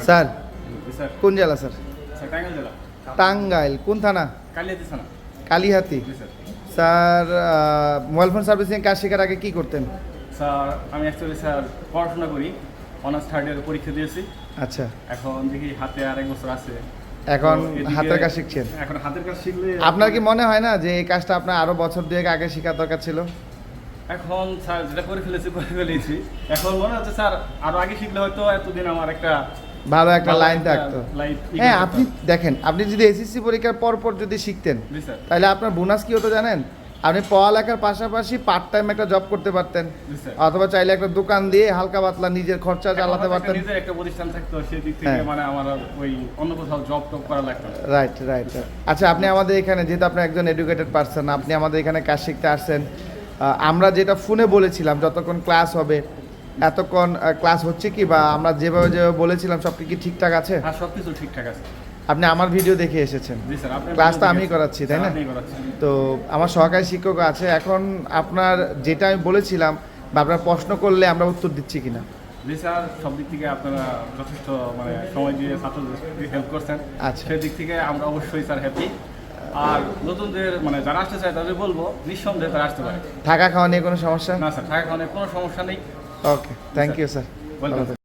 Sir sir কোন জেলা sir? Sir Tangail জেলা টাঙ্গাইল কোন থানা? কালিয়াতি থানা। কালিহাতি। জি sir. Sir mobile phone servicing কাজ শেখার আগে কি করতেন? স্যার আমি অ্যাকচুয়ালি স্যার পড়াশোনা করি, অনার্স থার্ড ইয়ারের পরীক্ষা দিয়েছি। আচ্ছা, এখন দেখি হাতে আর এক বছর আছে। এখন তো এদিকে হাতের কাজ শিখছেন। এখন হাতের কাজ শিখলে আপনার কি মনে হয় না যে এই কাজটা আপনার আরো বছর দুয়েক আগে শেখার দরকার ছিল? এখন স্যার যেটা করে ফেলেছি, এখন মনে হচ্ছে স্যার আরো আগে শিখলে হয়তো এতদিন আমার একটা ভালো একটা লাইন থাকতো। লাইফ। হ্যাঁ, আপনি দেখেন, আপনি যদি এসএসসি পরীক্ষার পর যদি শিখতেন জি স্যার। তাহলে আপনার বোনাস কি হতো জানেন? আপনি পড়ালেখার পাশাপাশি পার্ট টাইম একটা জব করতে পারতেন, জি স্যার। অথবা চাইলে একটা দোকান দিয়ে হালকা পাতলা নিজের খরচা চালাতে পারতেন। নিজের একটা প্রতিষ্ঠান থাকতো, সেই দিক থেকে হ্যাঁ। মানে আমার আর ওই অন্য কোথাও জব টব করা লাগতো না। Right right. আচ্ছা, আপনি আমাদের এখানে, যেহেতু আপনি একজন এডুকেটেড পারসন, আপনি আমাদের এখানে কাজ শিখতে আসছেন। আমরা যেটা ফোনে বলেছিলাম যতক্ষণ ক্লাস হবে এতক্ষণ ক্লাস হচ্ছে কি, বা আমরা যেভাবে বলেছিলাম সব কি ঠিকঠাক আছে? হ্যাঁ, সবকিছু ঠিকঠাক আছে। আপনি আমার ভিডিও দেখে এসেছেন? জি স্যার। আপনি ক্লাসটা আমি করাচ্ছি, তাই না? আপনি করাচ্ছেন। তো আমার সহকারী শিক্ষক আছে। এখন আপনার যেটা আমি বলেছিলাম বা আপনার প্রশ্ন করলে আমরা উত্তর দিচ্ছি কিনা? জি স্যার, সব দিক থেকে আপনারা যথেষ্ট মানে সময় দিয়ে ছাত্রদের হেল্প করছেন। আচ্ছা। সেই দিক থেকে আমরা অবশ্যই স্যার হ্যাপি। আর নতুনদের মানে যারা আসতে চায় তাদের বলবো নিঃসন্দেহে তারা আসতে পারে। থাকা খাওয়া নিয়ে কোনো সমস্যা? না স্যার, থাকা খাওয়ানোর কোনো সমস্যা নেই। ওকে, থ্যাংক ইউ স্যার। ওয়েলকাম।